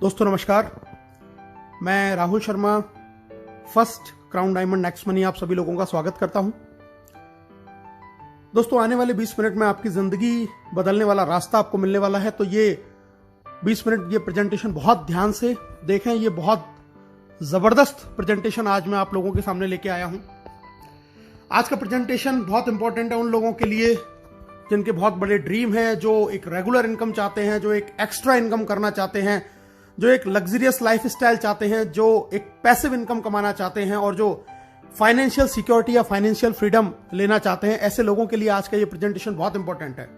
दोस्तों नमस्कार, मैं Rahul Sharma first crown diamond next money आप सभी लोगों का स्वागत करता हूं। दोस्तों आने वाले 20 मिनट में आपकी जिंदगी बदलने वाला रास्ता आपको मिलने वाला है, तो ये 20 मिनट ये प्रेजेंटेशन बहुत ध्यान से देखें। ये बहुत जबरदस्त प्रेजेंटेशन आज मैं आप लोगों के सामने लेके आया हूं। आज का प्रेजेंटेशन बहुत इंपॉर्टेंट है उन लोगों के लिए जिनके बहुत बड़े ड्रीम हैं, जो एक रेगुलर इनकम चाहते हैं, जो एक एक्स्ट्रा इनकम करना चाहते हैं, जो एक लग्जरियस लाइफ स्टाइल चाहते हैं, जो एक पैसिव इनकम कमाना चाहते हैं और जो फाइनेंशियल सिक्योरिटी या फाइनेंशियल फ्रीडम लेना चाहते हैं। ऐसे लोगों के लिए आज का ये प्रेजेंटेशन बहुत इंपॉर्टेंट है।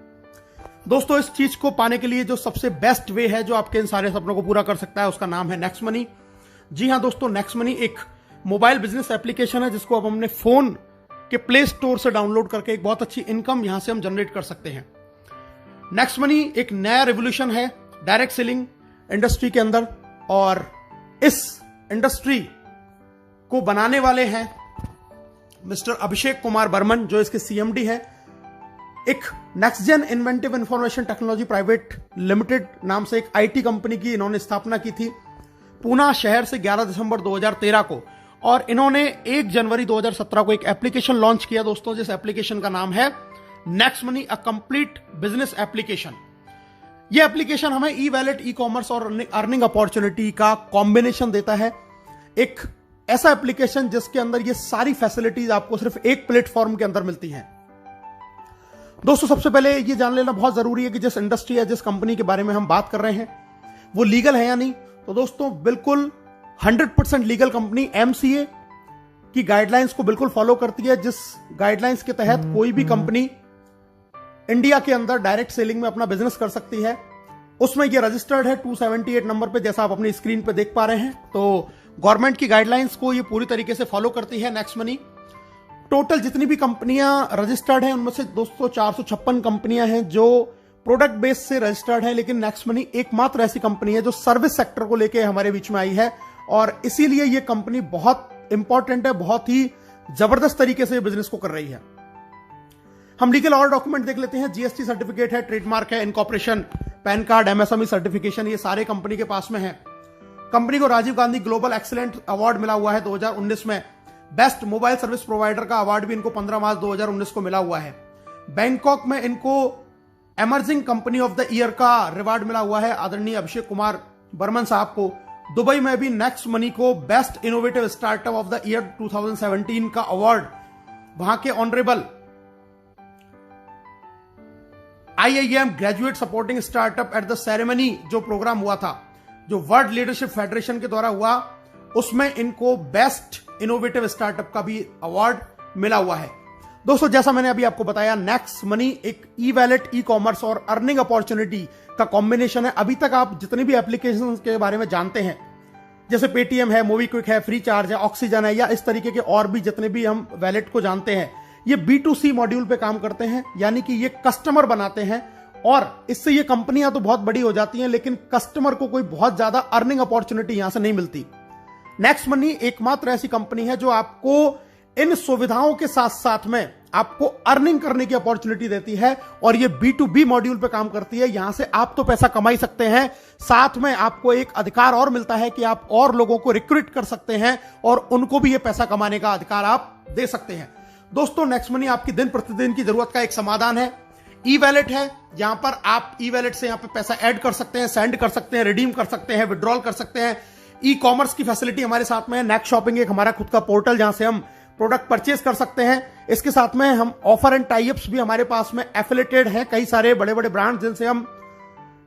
दोस्तों इस चीज को पाने के लिए जो सबसे बेस्ट वे है, जो आपके इन सारे सपनों को पूरा कर सकता है, उसका नाम है नेक्स्ट मनी। जी हाँ दोस्तों, नेक्स्ट मनी एक मोबाइल बिजनेस एप्लीकेशन है जिसको अब हमने फोन के प्ले स्टोर से डाउनलोड करके एक बहुत अच्छी इनकम यहां से हम जनरेट कर सकते हैं। नेक्स्ट मनी एक नया रेवोल्यूशन है डायरेक्ट सेलिंग इंडस्ट्री के अंदर, और इस इंडस्ट्री को बनाने वाले हैं मिस्टर अभिषेक कुमार बर्मन, जो इसके सीएमडी है। एक next gen inventive information technology private limited नाम से एक आईटी कंपनी की इन्होंने स्थापना की थी पूना शहर से 11 दिसंबर 2013 को, और इन्होंने 1 जनवरी 2017 को एक एप्लीकेशन लॉन्च किया दोस्तों, जिस एप्लीकेशन का नाम है next money, a complete business application. यह एप्लीकेशन हमें ई वैलेट, ई कॉमर्स और अर्निंग अपॉर्चुनिटी का कॉम्बिनेशन देता है। एक ऐसा एप्लीकेशन जिसके अंदर ये सारी फैसिलिटीज आपको सिर्फ एक प्लेटफॉर्म के अंदर मिलती हैं। दोस्तों सबसे पहले ये जान लेना बहुत जरूरी है कि जिस इंडस्ट्री या जिस कंपनी के बारे में हम बात कर रहे हैं वो लीगल है या नहीं। तो दोस्तों बिल्कुल 100% लीगल कंपनी एमसीए की गाइडलाइंस को बिल्कुल फॉलो करती है, जिस गाइडलाइंस के तहत कोई भी कंपनी इंडिया के अंदर डायरेक्ट सेलिंग में अपना बिजनेस कर सकती है। उसमें ये रजिस्टर्ड है 278 नंबर पे, जैसा आप अपनी स्क्रीन पे देख पा रहे हैं। तो गवर्नमेंट की गाइडलाइंस को ये पूरी तरीके से फॉलो करती है नेक्स्ट मनी। टोटल जितनी भी कंपनियां रजिस्टर्ड हैं उनमें से दोस्तों 456 कंपनियां हैं जो प्रोडक्ट बेस से रजिस्टर्ड है, लेकिन नेक्स्ट मनी एकमात्र ऐसी कंपनी है जो सर्विस सेक्टर को लेकर हमारे बीच में आई है, और इसीलिए यह कंपनी बहुत इंपॉर्टेंट है, बहुत ही जबरदस्त तरीके से बिजनेस को कर रही है। हम लीगल और डॉक्यूमेंट देख लेते हैं। जीएसटी सर्टिफिकेट है, ट्रेडमार्क है, incorporation, PAN card, MSME certification, ये सारे कंपनी के पास में है। कंपनी को Rajiv Gandhi global excellent award मिला हुआ है 2019 में। बेस्ट मोबाइल सर्विस प्रोवाइडर का अवार्ड भी इनको 15 मार्च 2019 को मिला हुआ है। बैंकॉक में इनको emerging company of the year का रिवार्ड मिला हुआ है आदरणीय अभिषेक कुमार बर्मन साहब को। दुबई में भी नेक्स्ट मनी को best innovative startup of the year 2017 का अवार्ड वहां के honourable IIM graduate supporting startup at the ceremony जो प्रोग्राम हुआ था, जो वर्ल्ड लीडरशिप फेडरेशन के द्वारा हुआ, उसमें इनको बेस्ट इनोवेटिव स्टार्टअप का भी अवार्ड मिला हुआ है। दोस्तों जैसा मैंने अभी आपको बताया, नेक्स्ट मनी एक ई वैलेट, ई कॉमर्स और अर्निंग अपॉर्चुनिटी का कॉम्बिनेशन है। अभी तक आप जितनी भी एप्लीकेशन के बारे में जानते हैं, जैसे पेटीएम है, मोबीक्विक है, फ्री चार्ज है, ऑक्सीजन है, या इस तरीके के और भी जितने भी हम वैलेट को जानते हैं, ये B2C मॉड्यूल पे काम करते हैं, यानी कि ये कस्टमर बनाते हैं, और इससे ये कंपनियां तो बहुत बड़ी हो जाती हैं, लेकिन कस्टमर को कोई बहुत ज्यादा अर्निंग अपॉर्चुनिटी यहां से नहीं मिलती। नेक्स्ट मनी एकमात्र ऐसी कंपनी है जो आपको इन सुविधाओं के साथ साथ में आपको अर्निंग करने की अपॉर्चुनिटी देती है, और ये B2B मॉड्यूल पे काम करती है। यहां से आप तो पैसा कमा ही सकते हैं, साथ में आपको एक अधिकार और मिलता है कि आप और लोगों को रिक्रूट कर सकते हैं और उनको भी ये पैसा कमाने का अधिकार आप दे सकते हैं। दोस्तों नेक्स्ट मनी आपकी दिन प्रतिदिन की जरूरत का एक समाधान है। ई वैलेट है, यहां पर आप ई वैलेट से यहां पर पैसा ऐड कर सकते हैं, सेंड कर सकते हैं, रिडीम कर सकते हैं, विड्रॉल कर सकते हैं। ई कॉमर्स की फैसिलिटी हमारे साथ में है। नेक्स्ट शॉपिंग एक हमारा खुद का पोर्टल जहां से हम प्रोडक्ट परचेज कर सकते हैं। इसके साथ में हम ऑफर एंड टाइप्स भी हमारे पास में एफिलेटेड है, कई सारे बड़े बड़े ब्रांड जिनसे हम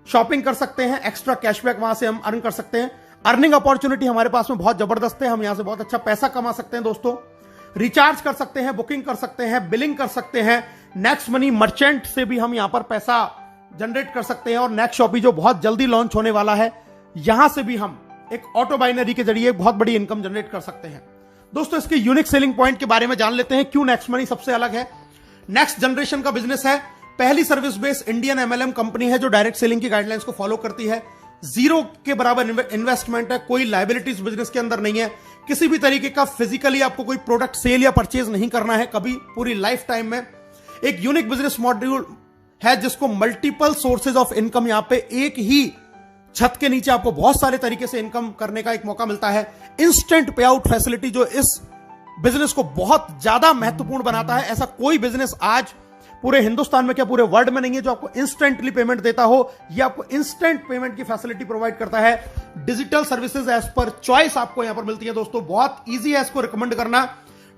शॉपिंग कर सकते हैं, एक्स्ट्रा कैशबैक वहां से हम अर्न कर सकते हैं। अर्निंग अपॉर्चुनिटी हमारे पास में बहुत जबरदस्त है, हम यहां से बहुत अच्छा पैसा कमा सकते हैं। दोस्तों रिचार्ज कर सकते हैं, बुकिंग कर सकते हैं, बिलिंग कर सकते हैं। नेक्स्ट मनी मर्चेंट से भी हम यहां पर पैसा जनरेट कर सकते हैं, और नेक्स्ट शॉपी जो बहुत जल्दी लॉन्च होने वाला है, यहां से भी हम एक ऑटो बाइनरी के जरिए बहुत बड़ी इनकम जनरेट कर सकते हैं। दोस्तों इसके यूनिक सेलिंग पॉइंट के बारे में जान लेते हैं, क्यों नेक्स्ट मनी सबसे अलग है। नेक्स्ट जनरेशन का बिजनेस है, पहली service based Indian MLM company है जो डायरेक्ट सेलिंग की गाइडलाइंस को फॉलो करती है। जीरो के बराबर इन्वेस्टमेंट है, कोई लायबिलिटीज बिजनेस के अंदर नहीं है, किसी भी तरीके का फिजिकली आपको कोई प्रोडक्ट सेल या परचेज नहीं करना है कभी पूरी लाइफ टाइम में। एक यूनिक बिजनेस मॉड्यूल है जिसको मल्टीपल सोर्सेज ऑफ इनकम यहां पे एक ही छत के नीचे आपको बहुत सारे तरीके से इनकम करने का एक मौका मिलता है। इंस्टेंट पे आउट फैसिलिटी जो इस बिजनेस को बहुत ज्यादा महत्वपूर्ण बनाता है। ऐसा कोई बिजनेस आज पूरे हिंदुस्तान में क्या पूरे वर्ल्ड में नहीं है जो आपको इंस्टेंटली पेमेंट देता हो। ये आपको इंस्टेंट पेमेंट की फैसिलिटी प्रोवाइड करता है। Digital services as per choice आपको यहां पर मिलती है दोस्तों। बहुत ईजी है इसको रिकमेंड करना।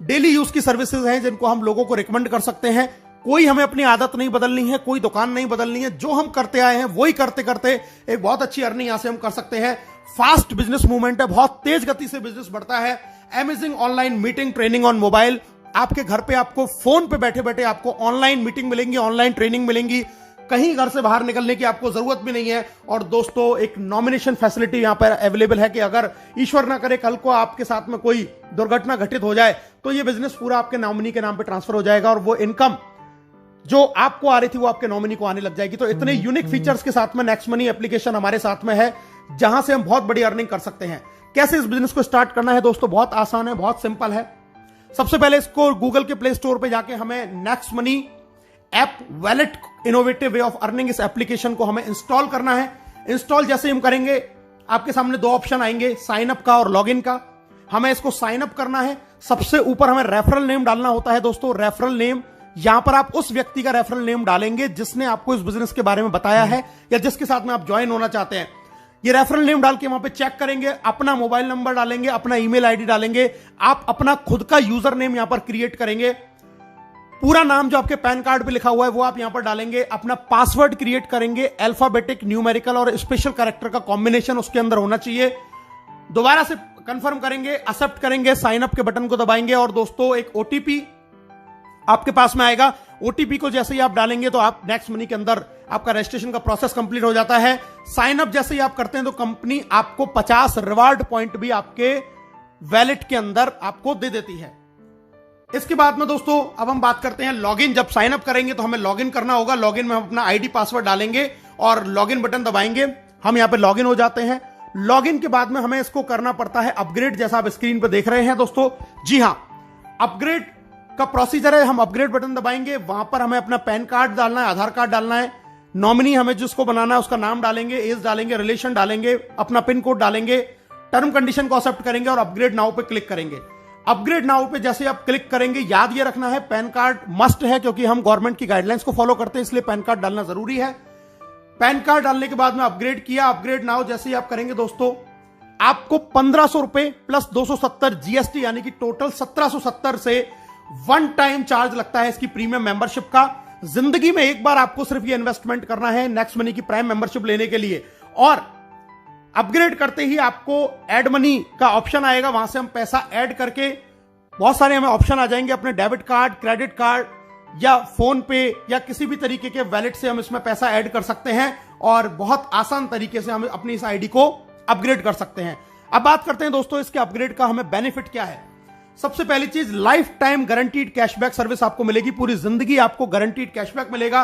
डेली यूज की सर्विसेज हैं जिनको हम लोगों को रिकमेंड कर सकते हैं। कोई हमें अपनी आदत नहीं बदलनी है, कोई दुकान नहीं बदलनी है, जो हम करते आए हैं वही करते करते एक बहुत अच्छी अर्निंग यहां से हम कर सकते हैं। फास्ट बिजनेस मूवमेंट है, बहुत तेज गति से बिजनेस बढ़ता है। Amazing online meeting training on mobile, आपके घर पे आपको फोन पे बैठे बैठे आपको ऑनलाइन मीटिंग मिलेंगी, ऑनलाइन ट्रेनिंग मिलेंगी, कहीं घर से बाहर निकलने की आपको जरूरत भी नहीं है। और दोस्तों एक नॉमिनेशन फैसिलिटी यहां पर अवेलेबल है कि अगर ईश्वर ना करे कल को आपके साथ में कोई दुर्घटना घटित हो जाए तो ये बिजनेस पूरा आपके नॉमिनी के नाम पे ट्रांसफर हो जाएगा और वो इनकम जो आपको आ रही थी वो आपके नॉमिनी को आने लग जाएगी। तो इतने यूनिक फीचर्स के साथ में नेक्स्ट मनी एप्लीकेशन हमारे साथ में है जहां से हम बहुत बड़ी अर्निंग कर सकते हैं। कैसे इस बिजनेस को स्टार्ट करना है दोस्तों, बहुत आसान है, बहुत सिंपल है। सबसे पहले इसको गूगल के प्ले स्टोर पे जाके हमें next money app wallet innovative way of earning इस एप्लीकेशन को हमें इंस्टॉल करना है। इंस्टॉल जैसे हम करेंगे आपके सामने दो ऑप्शन आएंगे, साइन अप का और लॉगिन का। हमें इसको साइन अप करना है। सबसे ऊपर हमें रेफरल नेम डालना होता है दोस्तों। रेफरल नेम, यहां पर आप उस व्यक्ति का रेफरल नेम डालेंगे जिसने आपको इस बिजनेस के बारे में बताया है या जिसके साथ में आप ज्वाइन होना चाहते हैं। ये रेफरल नेम डाल के वहां पे चेक करेंगे, अपना मोबाइल नंबर डालेंगे, अपना ईमेल आईडी डालेंगे, आप अपना खुद का यूजर नेम यहां पर क्रिएट करेंगे। पूरा नाम जो आपके पैन कार्ड पे लिखा हुआ है वो आप यहां पर डालेंगे। अपना पासवर्ड क्रिएट करेंगे, अल्फाबेटिक, न्यूमेरिकल और स्पेशल कैरेक्टर का कॉम्बिनेशन उसके अंदर होना चाहिए। दोबारा से कंफर्म करेंगे, एक्सेप्ट करेंगे, साइन अप के बटन को दबाएंगे और दोस्तों एक ओटीपी आपके पास में आएगा। ओटीपी को जैसे ही आप डालेंगे तो आप नेक्स्ट मनी के अंदर आपका रजिस्ट्रेशन का प्रोसेस कंप्लीट हो जाता है। साइन अप जैसे ही आप करते हैं तो कंपनी आपको 50 रिवार्ड पॉइंट भी आपके वैलेट के अंदर आपको दे देती है। इसके बाद में दोस्तों अब हम बात करते हैं लॉगिन। जब साइन अप करेंगे तो हमें लॉगिन करना होगा। लॉगिन में हम अपना आईडी पासवर्ड डालेंगे और लॉगिन बटन दबाएंगे। हम यहां पे लॉगिन हो जाते हैं। लॉगिन के बाद में हमें इसको करना पड़ता है अपग्रेड, जैसा आप स्क्रीन पर देख रहे हैं दोस्तों। जी हां, अपग्रेड का प्रोसीजर है। हम अपग्रेड बटन दबाएंगे, वहां पर हमें अपना पैन कार्ड डालना है, आधार कार्ड डालना है, नॉमिनी हमें जिसको बनाना है उसका नाम डालेंगे, एज डालेंगे, रिलेशन डालेंगे, अपना पिन कोड डालेंगे, टर्म कंडीशन को एक्सेप्ट करेंगे और अपग्रेड नाउ पे क्लिक करेंगे। अपग्रेड नाउ पे जैसे आप क्लिक करेंगे, याद ये रखना है पैन कार्ड मस्ट है क्योंकि हम गवर्नमेंट की गाइडलाइंस को फॉलो करते हैं, इसलिए पैन कार्ड डालना जरूरी है। पैन कार्ड डालने के बाद में अपग्रेड किया। अपग्रेड नाउ जैसे ही आप करेंगे दोस्तों आपको 1500 रुपए प्लस 270 जीएसटी यानी कि टोटल 1770 से वन टाइम चार्ज लगता है इसकी प्रीमियम मेंबरशिप का। जिंदगी में एक बार आपको सिर्फ ये इन्वेस्टमेंट करना है नेक्स्ट मनी की प्राइम मेंबरशिप लेने के लिए। और अपग्रेड करते ही आपको ऐड मनी का ऑप्शन आएगा, वहां से हम पैसा ऐड करके बहुत सारे हमें ऑप्शन आ जाएंगे। अपने डेबिट कार्ड, क्रेडिट कार्ड या फोन पे या किसी भी तरीके के वैलेट से हम इसमें पैसा ऐड कर सकते हैं और बहुत आसान तरीके से हम अपनी इस आईडी को अपग्रेड कर सकते हैं। अब बात करते हैं दोस्तों इसके अपग्रेड का हमें बेनिफिट क्या है। सबसे पहली चीज, life time guaranteed cashback service आपको मिलेगी। पूरी जिंदगी आपको गारंटीड कैशबैक मिलेगा।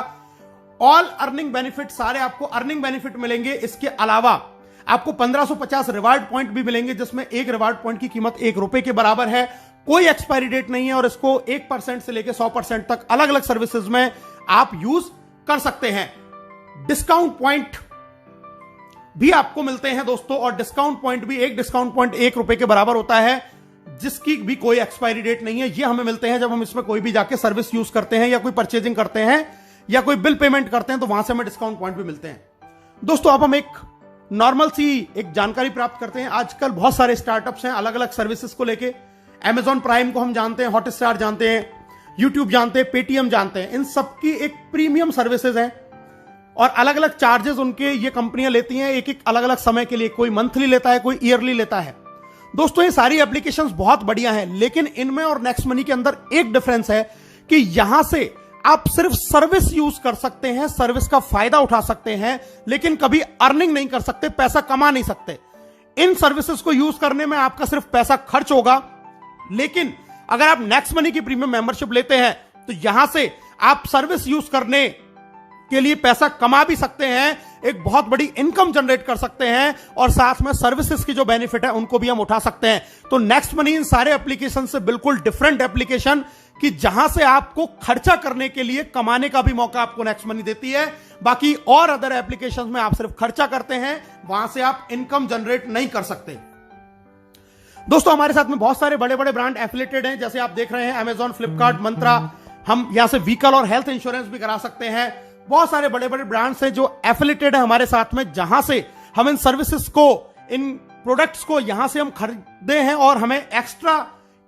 ऑल अर्निंग बेनिफिट, सारे आपको अर्निंग बेनिफिट मिलेंगे। इसके अलावा आपको 1550 रिवार्ड पॉइंट भी मिलेंगे जिसमें एक रिवार्ड पॉइंट की कीमत ₹1 के बराबर है। कोई एक्सपायरी डेट नहीं है और इसको 1% से लेकर 100% तक अलग अलग सर्विसेज में आप यूज कर सकते हैं। डिस्काउंट पॉइंट भी आपको मिलते हैं दोस्तों और डिस्काउंट पॉइंट भी, एक डिस्काउंट पॉइंट ₹1 के बराबर होता है जिसकी भी कोई एक्सपायरी डेट नहीं है। ये हमें मिलते हैं जब हम इसमें कोई भी जाके सर्विस यूज करते हैं या कोई परचेजिंग करते हैं या कोई बिल पेमेंट करते हैं तो वहां से हमें डिस्काउंट पॉइंट भी मिलते हैं। दोस्तों अब हम एक नॉर्मल सी एक जानकारी प्राप्त करते हैं। आजकल बहुत सारे स्टार्टअप्स हैं अलग अलग सर्विसेज को लेके। Amazon प्राइम को हम जानते हैं, हॉटस्टार जानते हैं, YouTube जानते हैं, पेटीएम जानते हैं। इन सबकी एक प्रीमियम सर्विसेज है और अलग अलग चार्जेस उनके ये कंपनियां लेती हैं एक एक अलग अलग समय के लिए। कोई मंथली लेता है, कोई ईयरली लेता है। दोस्तों ये सारी एप्लीकेशंस बहुत बढ़िया हैं, लेकिन इनमें और नेक्स्ट मनी के अंदर एक डिफरेंस है कि यहां से आप सिर्फ सर्विस यूज कर सकते हैं, सर्विस का फायदा उठा सकते हैं, लेकिन कभी अर्निंग नहीं कर सकते, पैसा कमा नहीं सकते। इन सर्विसेज को यूज करने में आपका सिर्फ पैसा खर्च होगा, लेकिन अगर आप नेक्स्ट मनी की प्रीमियम मेंबरशिप लेते हैं तो यहां से आप सर्विस यूज करने के लिए पैसा कमा भी सकते हैं, एक बहुत बड़ी इनकम जनरेट कर सकते हैं और साथ में सर्विसेज की जो बेनिफिट है उनको भी हम उठा सकते हैं। तो नेक्स्ट मनी इन सारे एप्लीकेशन से बिल्कुल डिफरेंट एप्लीकेशन। कि जहां से आपको खर्चा करने के लिए कमाने का भी मौका आपको नेक्स्ट मनी देती है। बाकी और अदर एप्लीकेशंस में आप सिर्फ खर्चा करते हैं, वहां से आप इनकम जनरेट नहीं कर सकते। दोस्तों हमारे साथ में बहुत सारे बड़े बड़े ब्रांड एफिलिएटेड हैं, जैसे आप देख रहे हैं अमेजॉन, फ्लिपकार्ट, मंत्रा। हम यहां से व्हीकल और हेल्थ इंश्योरेंस भी करा सकते हैं। बहुत सारे बड़े बड़े ब्रांड्स हैं जो एफिलिएटेड है हमारे साथ में, जहां से हम इन सर्विसेज को, इन प्रोडक्ट्स को यहां से हम खरीदते हैं और हमें एक्स्ट्रा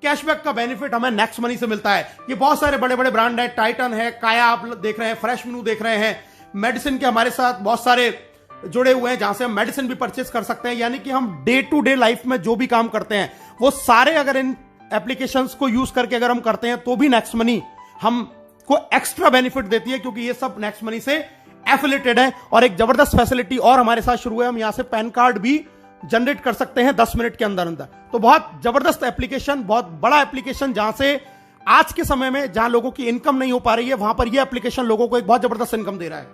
कैशबैक का बेनिफिट हमें नेक्स्ट मनी से मिलता है। ये बहुत सारे बड़े बड़े ब्रांड है, टाइटन है, काया आप देख रहे हैं, फ्रेश मेनू देख रहे हैं, मेडिसिन के हमारे साथ बहुत सारे जुड़े हुए हैं जहां से हम मेडिसिन भी परचेस कर सकते हैं। यानी कि हम डे टू डे लाइफ में जो भी काम करते हैं वो सारे अगर इन एप्लीकेशंस को यूज करके अगर हम करते हैं तो भी नेक्स्ट मनी हमको एक्स्ट्रा बेनिफिट देती है, क्योंकि ये सब नेक्स्ट मनी से एफिलिएटेड है। और एक जबरदस्त फैसिलिटी और हमारे साथ शुरू है, हम यहां से पैन कार्ड भी जनरेट कर सकते हैं 10 मिनट के अंदर अंदर। तो बहुत जबरदस्त एप्लीकेशन, बहुत बड़ा एप्लीकेशन, जहां से आज के समय में जहां लोगों की इनकम नहीं हो पा रही है वहां पर यह एप्लीकेशन लोगों को एक बहुत जबरदस्त इनकम दे रहा है।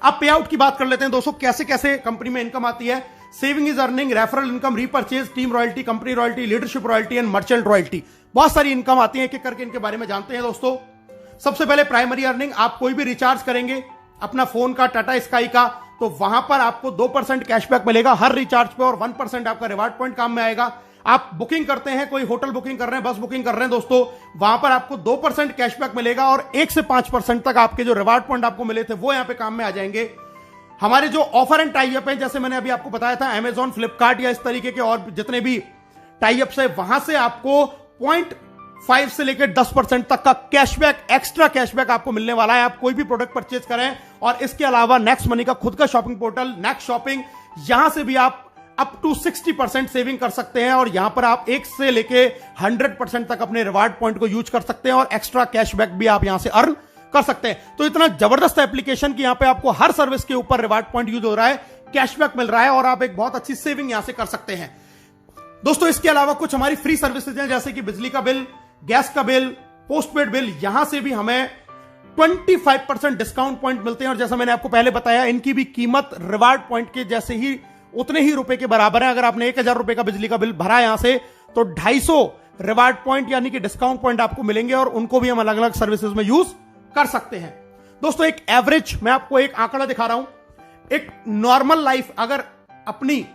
अब पे आउट की बात कर लेते हैं दोस्तों, कैसे कैसे कंपनी में इनकम आती है। Saving is earning, referral income, repurchase, team royalty, company royalty, leadership royalty and merchant royalty. बहुत सारी इनकम आती है, एक एक करके इनके बारे में जानते हैं दोस्तों। सबसे पहले प्राइमरी अर्निंग, आप कोई भी रिचार्ज करेंगे अपना फोन का, टाटा स्काई का, तो वहां पर आपको 2% कैशबैक मिलेगा हर रिचार्ज पे और 1% आपका रिवार्ड पॉइंट काम में आएगा। आप बुकिंग करते हैं, कोई होटल बुकिंग कर रहे हैं, बस बुकिंग कर रहे हैं दोस्तों, वहां पर आपको 2% कैशबैक मिलेगा और 1 से 5% तक आपके जो रिवार्ड पॉइंट आपको मिले थे वो यहां पे काम में आ जाएंगे। हमारे जो ऑफर एंड टाई अप है, जैसे मैंने अभी आपको बताया था, अमेजॉन, फ्लिपकार्ट या इस तरीके के और जितने भी टाई अप्स है, वहां से आपको 0.5 से लेकर 10% तक का कैशबैक, एक्स्ट्रा कैशबैक आपको मिलने वाला है। आप कोई भी प्रोडक्ट परचेज करें। और इसके अलावा नेक्स्ट मनी का खुद का शॉपिंग पोर्टल नेक्स्ट शॉपिंग, यहां से भी आप अप टू 60% सेविंग कर सकते हैं और यहां पर आप 1 से लेके 100% तक अपने रिवार्ड पॉइंट को यूज कर सकते हैं और एक्स्ट्रा कैशबैक भी आप यहां से अर्न कर सकते हैं। तो इतना जबरदस्त एप्लीकेशन कि यहां पे आपको हर सर्विस के ऊपर रिवार्ड पॉइंट यूज हो रहा है, कैशबैक मिल रहा है और आप एक बहुत अच्छी सेविंग यहां से कर सकते हैं दोस्तों। इसके अलावा कुछ हमारी फ्री सर्विसेज हैं, जैसे कि बिजली का बिल, गैस का बिल, पोस्टपेड बिल, यहां से भी हमें 25% डिस्काउंट पॉइंट मिलते हैं। और जैसा मैंने आपको पहले बताया, इनकी भी कीमत रिवार्ड पॉइंट के जैसे ही, उतने ही रुपए के बराबर है। अगर आपने 1000 रुपए का बिजली का बिल भरा यहां से, तो 250 रिवार्ड पॉइंट यानी कि डिस्काउंट पॉइंट आपको मिलेंगे और उनको भी हम अलग अलग सर्विसेज में यूज कर सकते हैं दोस्तों। एक एवरेज, मैं आपको एक आंकड़ा दिखा रहा हूं, एक नॉर्मल लाइफ अगर अपनी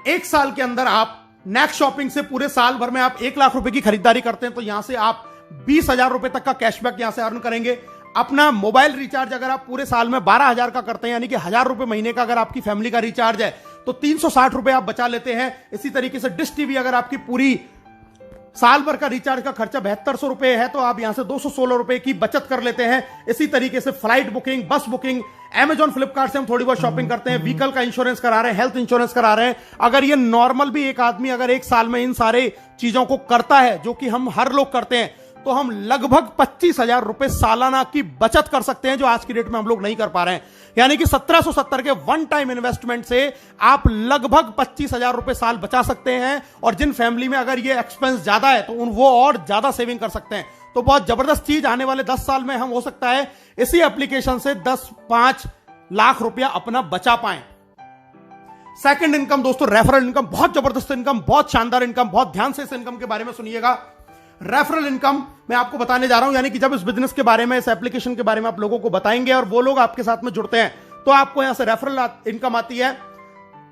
1 साल के अंदर आप नेक्स्ट शॉपिंग से पूरे साल भर में आप 1 लाख रुपए की खरीदारी करते हैं, तो यहां से आप 20,000 रुपए तक का कैशबैक यहां से अर्न करेंगे। अपना मोबाइल रिचार्ज अगर आप पूरे साल में 12,000 का करते हैं, यानी कि 1,000 रुपए महीने का अगर आपकी फैमिली का रिचार्ज है, तो 360 रुपए आप बचा लेते हैं। इसी तरीके से डिश टीवी, अगर आपकी पूरी साल भर का रिचार्ज का खर्चा 7200 रुपए है, तो आप यहां से 216 रुपए की बचत कर लेते हैं। इसी तरीके से फ्लाइट बुकिंग, बस बुकिंग, अमेजॉन, फ्लिपकार्ट से हम थोड़ी बहुत शॉपिंग करते हैं, व्हीकल का इंश्योरेंस करा रहे हैं, हेल्थ इंश्योरेंस करा रहे हैं। अगर ये नॉर्मल भी एक आदमी अगर 1 साल में इन सारे चीजों को करता है, जो कि हम हर लोग करते हैं, तो हम लगभग 25,000 रुपए सालाना की बचत कर सकते हैं, जो आज की डेट में हम लोग नहीं कर पा रहे हैं। यानी कि 1770 के वन टाइम इन्वेस्टमेंट से आप लगभग 25,000 रुपए साल बचा सकते हैं। और जिन फैमिली में अगर ये एक्सपेंस ज्यादा है, तो वो और ज्यादा सेविंग कर सकते हैं। तो बहुत जबरदस्त चीज, आने वाले 10 साल में हम हो सकता है इसी एप्लीकेशन से 10-5 लाख रुपया अपना बचा पाएं। सेकंड इनकम दोस्तों, रेफरल इनकम, बहुत जबरदस्त इनकम, बहुत शानदार इनकम, बहुत ध्यान से इस इनकम के बारे में सुनिएगा। रेफरल इनकम मैं आपको बताने जा रहा हूं, यानी कि जब इस बिजनेस के बारे में, इस एप्लीकेशन के बारे में आप लोगों को बताएंगे और वो लोग आपके साथ में जुड़ते हैं, तो आपको यहां से रेफरल इनकम आती है।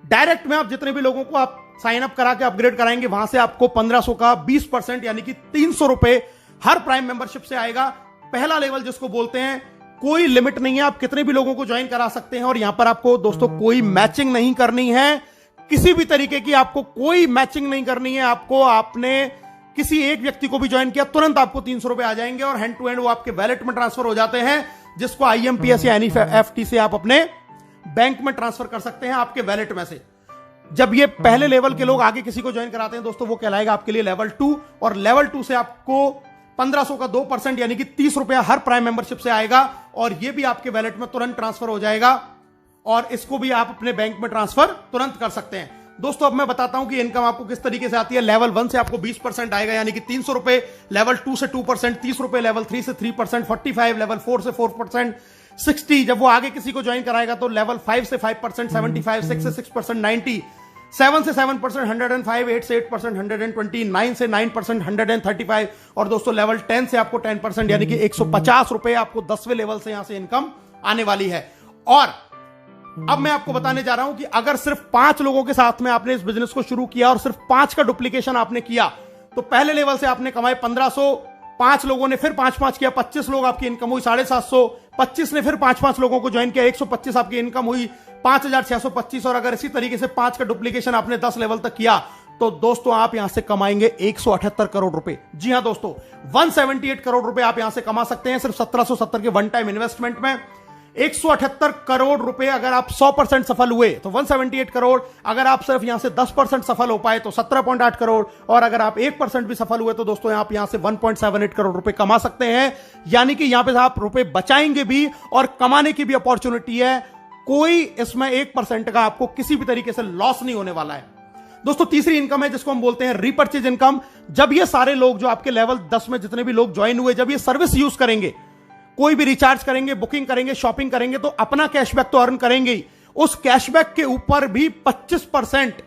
डायरेक्ट में आप जितने भी लोगों को आप साइन अप करा के अपग्रेड कराएंगे, वहां से आपको 1500 का 20% यानी कि 300 रुपए हर प्राइम मेंबरशिप से आएगा। पहला लेवल जिसको बोलते हैं, कोई लिमिट नहीं है, आप कितने भी लोगों को ज्वाइन करा सकते हैं। और यहां पर आपको दोस्तों कोई मैचिंग नहीं करनी है, किसी भी तरीके की आपको कोई मैचिंग नहीं करनी है। आपको, आपने किसी एक व्यक्ति को भी ज्वाइन किया, तुरंत आपको 300 रुपए आ जाएंगे और हैंड टू हैंड वो आपके वैलेट में ट्रांसफर हो जाते हैं, जिसको IMPS या NEFT से आप अपने बैंक में ट्रांसफर कर सकते हैं आपके वैलेट में से। जब ये पहले लेवल के लोग आगे किसी को ज्वाइन कराते हैं दोस्तों, वो कहलाएगा आपके लिए लेवल 2। और लेवल 2 से आपको 1500 का 2% यानी कि 30 रुपया हर प्राइम मेंबरशिप से आएगा और ये भी आपके वैलेट में तुरंत ट्रांसफर हो जाएगा और इसको भी आप अपने बैंक में ट्रांसफर तुरंत कर सकते हैं। दोस्तों अब मैं बताता हूं कि इनकम आपको किस तरीके से आती है। लेवल 1 से आपको 20% आएगा यानी कि 300 रुपए, लेवल 2 से 2%, 30 रुपए, लेवल 3 से 3%, 45, लेवल 4 से 4%, 60। जब वो आगे किसी को ज्वाइन कराएगा तो लेवल 5 से 5%, 75, 6 से 6%, 90, 7 से 7%, 105, 8 से 8%, 120, 9 से 9%, 135 और दोस्तों लेवल 10 से आपको 10% यानी कि 150 रुपए आपको 10वें लेवल से यहां से इनकम आने वाली है। और अब मैं आपको बताने जा रहा हूं कि अगर सिर्फ 5 लोगों के साथ में आपने इस बिजनेस को शुरू किया और सिर्फ 5 का डुप्लीकेशन आपने किया तो पहले लेवल से आपने कमाए 1500, 5 लोगों ने फिर 5 किया, 25 लोग आपकी इनकम हुई 750, 25 ने फिर 5 लोगों को ज्वाइन किया, 125 आपकी इनकम हुई 5625। और अगर इसी तरीके से 5 का डुप्लीकेशन आपने 10 लेवल तक किया तो दोस्तों आप यहां से कमाएंगे 178 करोड़ रुपए। जी हां दोस्तों, 178 करोड़ रुपए आप यहां से कमा सकते हैं सिर्फ 1770 के वन टाइम इन्वेस्टमेंट में। 178 करोड़ रुपए अगर आप 100% सफल हुए तो 178 करोड़, अगर आप सिर्फ यहां से 10% सफल हो पाए तो 17.8 करोड़, और अगर आप 1% भी सफल हुए तो दोस्तों आप यहां से 1.78 करोड़ रुपए कमा सकते हैं। यानी कि यहां पे आप रुपए बचाएंगे भी और कमाने की भी अपॉर्चुनिटी है। कोई इसमें 1% का आपको किसी भी तरीके से लॉस नहीं होने वाला है। दोस्तों तीसरी इनकम है जिसको हम बोलते हैं रीपर्चेज इनकम। जब ये सारे लोग जो आपके लेवल 10 में जितने भी लोग ज्वाइन हुए, जब ये सर्विस यूज करेंगे, कोई भी रिचार्ज करेंगे, बुकिंग करेंगे, शॉपिंग करेंगे तो अपना कैशबैक तो अर्न करेंगे ही, उस कैशबैक के ऊपर भी 25%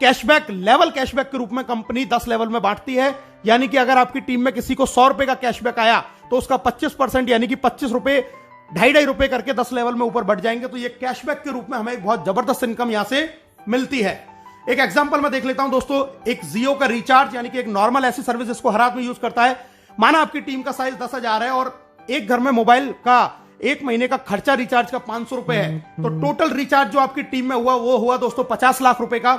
कैशबैक, लेवल कैशबैक के रूप में कंपनी 10 लेवल में बांटती है। यानी कि अगर आपकी टीम में किसी को 100 रुपए का कैशबैक आया तो उसका 25% यानी कि 25 रुपए, 2.5 रुपए करके 10 लेवल में ऊपर बढ़ जाएंगे। तो ये कैशबैक के रूप में हमें एक बहुत जबरदस्त इनकम यहां से मिलती है। एक एग्जांपल मैं देख लेता हूं दोस्तों, एक जियो का रिचार्ज यानी कि एक नॉर्मल ऐसी सर्विस जिसको हर आदमी यूज करता है। माना आपकी टीम का साइज 10,000 है और एक घर में मोबाइल का 1 महीने का खर्चा रिचार्ज का 500 रुपए है, तो टोटल रिचार्ज जो आपकी टीम में हुआ वो हुआ दोस्तों 50 लाख रुपए का।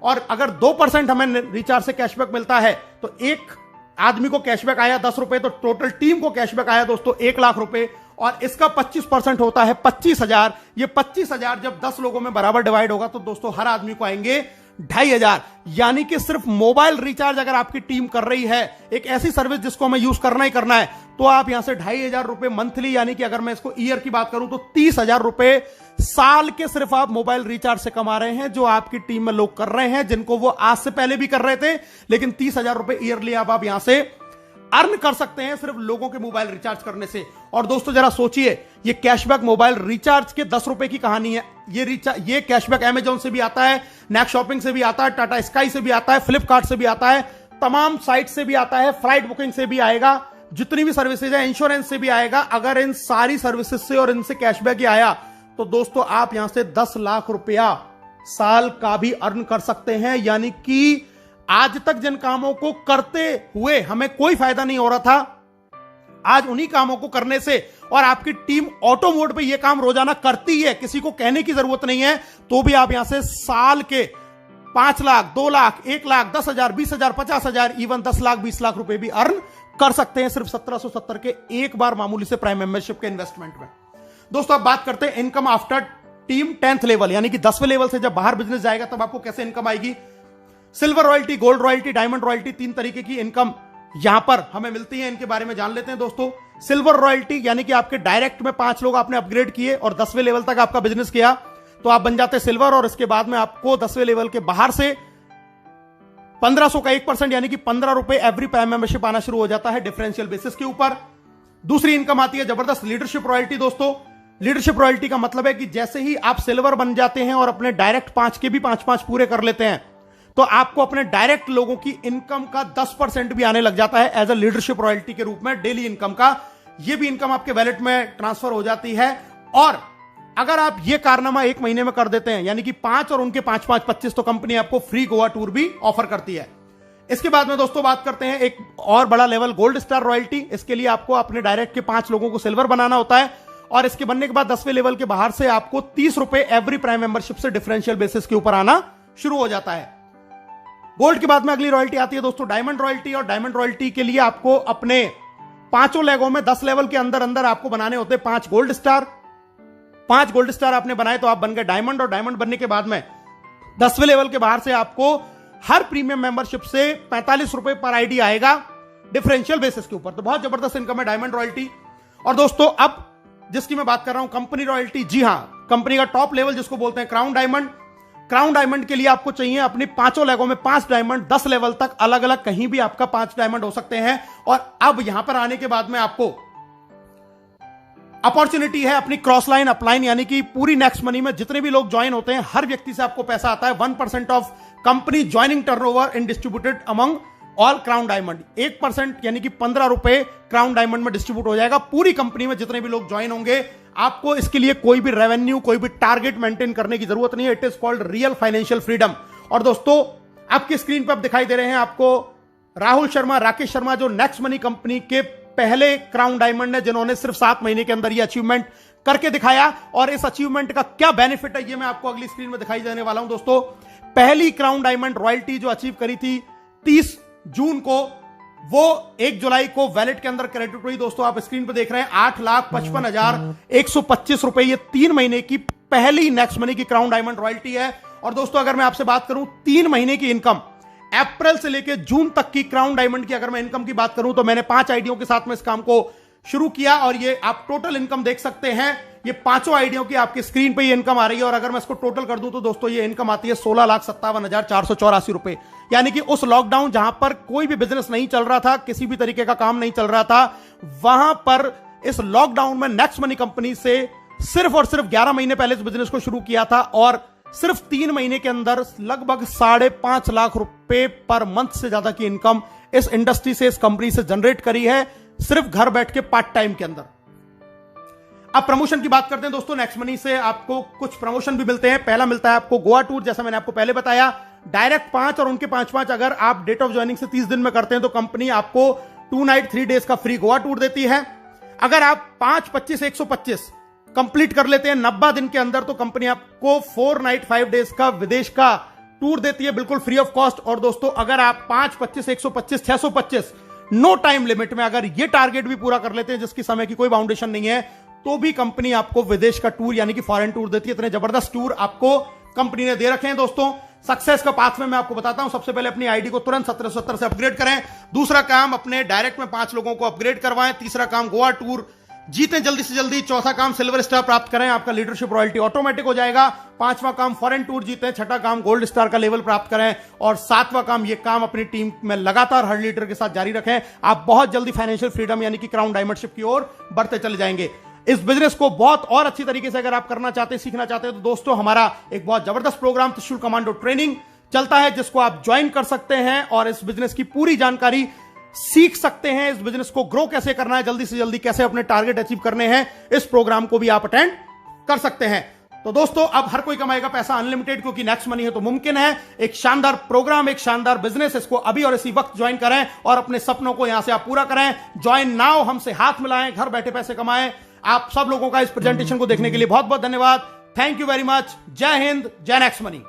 और अगर 2% हमें रिचार्ज से कैशबैक मिलता है तो एक आदमी को कैशबैक आया 10 रुपए, तो टोटल टीम को कैशबैक आया दोस्तों 1 लाख रुपए, और इसका 25% होता है 25,000। ये 25,000 जब 10 लोगों में बराबर डिवाइड होगा तो दोस्तों हर आदमी को आएंगे 2,500। यानी कि सिर्फ मोबाइल रिचार्ज अगर आपकी टीम कर रही है, एक ऐसी सर्विस जिसको हमें यूज करना ही करना है, तो आप यहां से 2,500 रुपए मंथली, यानी कि अगर मैं इसको ईयर की बात करूं तो 30,000 रुपए साल के सिर्फ आप मोबाइल रिचार्ज से कमा रहे हैं, जो आपकी टीम में लोग कर रहे हैं, जिनको वो आज से पहले भी कर रहे थे। लेकिन 30,000 रुपए ईयरली आप यहां से अर्न कर सकते हैं सिर्फ लोगों के मोबाइल रिचार्ज करने से। और दोस्तों जरा सोचिए, ये कैशबैक मोबाइल रिचार्ज के 10 रुपए की कहानी है। ये कैशबैक अमेजॉन से भी आता है, नेक्स्ट शॉपिंग से भी आता है, टाटा स्काई से भी आता है, फ्लिपकार्ट से भी आता है, तमाम साइट से भी आता है, फ्लाइट बुकिंग से भी आएगा, जितनी भी सर्विसेज है, इंश्योरेंस से भी आएगा। अगर इन सारी सर्विसेज से और इनसे कैशबैक ही आया तो दोस्तों आप यहां से 10 लाख रुपया साल का भी अर्न कर सकते हैं। यानी कि आज तक जिन कामों को करते हुए हमें कोई फायदा नहीं हो रहा था, आज उन्हीं कामों को करने से, और आपकी टीम ऑटो मोड पे ये काम रोजाना करती है, किसी को कहने की जरूरत नहीं है, तो भी आप यहां से साल के 5 लाख, 2 लाख, 1 लाख, 10,000, 20,000, 50,000, इवन 10 लाख, 20 लाख रुपए भी अर्न कर सकते हैं सिर्फ 1770 के एक बार मामूली से प्राइम मेंबरशिप के इन्वेस्टमेंट में। दोस्तों अब बात करते हैं income after team 10th level, यानी कि 10वें लेवल से जब बाहर बिजनेस जाएगा तब आपको कैसे इनकम आएगी। Silver royalty, gold royalty, diamond royalty, 3 तरीके की इनकम यहां पर हमें मिलती है। इनके बारे में जान लेते हैं दोस्तों। सिल्वर रॉयल्टी यानी कि आपके डायरेक्ट में 5 लोग आपने अपग्रेड किए और 10वें लेवल तक आपका बिजनेस किया तो आप बन जाते सिल्वर, और इसके बाद में आपको 10वें लेवल के बाहर से 1500 का 1% यानी कि 15 रुपए एवरी प्राइम मेंबरशिप आना शुरू हो जाता है डिफरेंशियल बेसिस के ऊपर। दूसरी इनकम आती है जबरदस्त लीडरशिप रॉयल्टी। दोस्तों लीडरशिप रॉयल्टी का मतलब है कि जैसे ही आप सिल्वर बन जाते हैं और अपने डायरेक्ट 5 के भी 5 पूरे कर लेते हैं तो आपको अपने डायरेक्ट लोगों की इनकम का 10% भी आने लग जाता है एज अ लीडरशिप रॉयल्टी के रूप में, डेली इनकम का। यह भी इनकम आपके वैलेट में ट्रांसफर हो जाती है। और अगर आप ये कारनामा 1 महीने में कर देते हैं, यानी कि 5 और उनके 5 25, तो कंपनी आपको फ्री गोवा टूर भी ऑफर करती है। इसके बाद में दोस्तों बात करते हैं एक और बड़ा लेवल, गोल्ड स्टार रॉयल्टी। इसके लिए आपको अपने डायरेक्ट के 5 लोगों को सिल्वर बनाना होता है, और इसके बनने के बाद 10वें लेवल के बाहर से आपको 30 रुपए एवरी प्राइम मेंबरशिप से डिफरेंशियल बेसिस के ऊपर आना शुरू हो जाता है। गोल्ड के बाद में अगली रॉयल्टी आती है दोस्तों डायमंड रॉयल्टी, और डायमंड रॉयल्टी के लिए आपको अपने 5 लेगों में 10 लेवल के अंदर अंदर आपको बनाने होते हैं 5 गोल्ड स्टार। 5 गोल्ड स्टार आपने बनाए तो आप बन गए डायमंड, और डायमंड बनने के बाद में 10वें लेवल के बाहर से आपको हर प्रीमियम मेंबरशिप से 45 रुपए पर आईडी आएगा डिफरेंशियल बेसिस के ऊपर। तो बहुत जबरदस्त इनकम है डायमंड रॉयल्टी। और दोस्तों अब जिसकी मैं बात कर रहा हूं कंपनी रॉयल्टी, जी हां, कंपनी का टॉप लेवल जिसको बोलते हैं क्राउन डायमंड। क्राउन डायमंड के लिए आपको चाहिए अपनी 5 लेगों में 5 डायमंड, 10 लेवल तक अलग अलग कहीं भी आपका 5 डायमंड हो सकते हैं। और अब यहां पर आने के बाद में आपको अपॉर्चुनिटी है अपनी क्रॉस लाइन अपलाइन, यानी कि पूरी नेक्स्ट मनी में जितने भी लोग ज्वाइन होते हैं हर व्यक्ति से आपको पैसा आता है 1% of company joining turnover in distributed among all crown diamond. 1% यानी कि 15 रुपए क्राउन डायमंड में डिस्ट्रीब्यूट हो जाएगा पूरी कंपनी में जितने भी लोग ज्वाइन होंगे। आपको इसके लिए कोई भी रेवेन्यू कोई भी टारगेट मेंटेन करने की जरूरत नहीं है। It is called real financial freedom. और दोस्तों आपकी स्क्रीन पर आप दिखाई दे रहे हैं आपको राहुल शर्मा, राकेश शर्मा, जो नेक्स्ट मनी कंपनी के पहले क्राउन डायमंड है, जिन्होंने सिर्फ 7 महीने के अंदर ये अचीवमेंट करके दिखाया। और इस अचीवमेंट का क्या बेनिफिट है ये मैं आपको अगली स्क्रीन में दिखाई देने वाला हूं। दोस्तों पहली क्राउन डायमंड रॉयल्टी जो अचीव करी थी 30 जून को, वो 1 जुलाई को वैलेट के अंदर क्रेडिट हुई। दोस्तों आप स्क्रीन पर देख रहे हैं 8,55,125 रुपए, ये 3 महीने की पहली नेक्स्ट मनी की क्राउन डायमंड रॉयल्टी है। और दोस्तों अगर मैं आपसे बात करूं 3 महीने की इनकम, अप्रैल से लेकर जून तक की क्राउन डायमंड की अगर मैं इनकम की बात करूं तो मैंने 5 आईडियों के साथ में इस काम को शुरू किया और ये आप टोटल इनकम देख सकते हैं। ये 5 आईडियों की आपकी स्क्रीन पे ये इनकम आ रही है। और अगर मैं इसको टोटल कर दूं तो दोस्तों ये इनकम आती है 16,57,484 रुपए। यानी कि उस लॉकडाउन जहां पर कोई भी बिजनेस नहीं चल रहा था, किसी भी तरीके का काम नहीं चल रहा था, वहां पर इस लॉकडाउन में नेक्स्ट मनी कंपनी से सिर्फ और सिर्फ 11 महीने पहले इस बिजनेस को शुरू किया था और सिर्फ 3 महीने के अंदर लगभग 5.5 लाख रुपए पर मंथ से ज्यादा की इनकम इस इंडस्ट्री से, इस कंपनी से जनरेट करी है सिर्फ घर बैठ के पार्ट टाइम के अंदर। अब प्रमोशन की बात करते हैं दोस्तों। नेक्स्ट मनी से आपको कुछ प्रमोशन भी मिलते हैं। पहला मिलता है आपको गोवा टूर, जैसा मैंने आपको पहले बताया, डायरेक्ट 5 और उनके 5 अगर आप डेट ऑफ ज्वाइनिंग से 30 दिन में करते हैं तो कंपनी आपको 2 नाइट 3 डेज का फ्री गोवा टूर देती है। अगर आप 5, 25, 125 कंप्लीट कर लेते हैं 90 दिन के अंदर तो कंपनी आपको 4 नाइट 5 डेज का विदेश का टूर देती है बिल्कुल फ्री ऑफ कॉस्ट। और दोस्तों अगर आप 5, 25, 125, 625 नो टाइम लिमिट में अगर ये टारगेट भी पूरा कर लेते हैं जिसकी समय की कोई बाउंडेशन नहीं है तो भी कंपनी आपको विदेश का टूर यानी कि फॉरेन टूर देती है। इतने जबरदस्त टूर आपको कंपनी ने दे रखे हैं। दोस्तों सक्सेस का पाथ में मैं आपको बताता हूं। सबसे पहले अपनी आईडी को तुरंत 1770 से अपग्रेड करें। दूसरा काम अपने डायरेक्ट में 5 लोगों को अपग्रेड करवाएं। तीसरा काम गोवा टूर जीतें जल्दी से जल्दी। चौथा काम सिल्वर स्टार प्राप्त करें, आपका लीडरशिप रॉयल्टी ऑटोमेटिक हो जाएगा। 5वां काम फॉरेन टूर जीतें। 6ठा काम गोल्ड स्टार का लेवल प्राप्त करें। और 7वां काम ये काम अपनी टीम में लगातार हर लीडर के साथ जारी रखें। आप बहुत जल्दी फाइनेंशियल फ्रीडम यानी कि क्राउन डायमंडशिप की ओर बढ़ते चले जाएंगे। इस बिजनेस को बहुत और अच्छी तरीके से अगर आप करना चाहते हैं, सीखना चाहते हैं तो दोस्तों हमारा एक बहुत जबरदस्त प्रोग्राम त्रिशूल कमांडो ट्रेनिंग चलता है जिसको आप ज्वाइन कर सकते हैं और इस बिजनेस की पूरी जानकारी सीख सकते हैं। इस बिजनेस को ग्रो कैसे करना है, जल्दी से जल्दी कैसे अपने टारगेट अचीव करने हैं, इस प्रोग्राम को भी आप अटेंड कर सकते हैं। तो दोस्तों अब हर कोई कमाएगा पैसा अनलिमिटेड, क्योंकि नेक्स्ट मनी है तो मुमकिन है। एक शानदार प्रोग्राम, एक शानदार बिजनेस, इसको अभी और इसी वक्त ज्वाइन करें और अपने सपनों को यहां से आप पूरा करें। ज्वाइन नाउ, हमसे हाथ मिलाएं, घर बैठे पैसे कमाएं। आप सब लोगों का इस प्रेजेंटेशन को देखने के लिए बहुत बहुत धन्यवाद। Thank you very much. जय हिंद, जय नेक्स्ट मनी।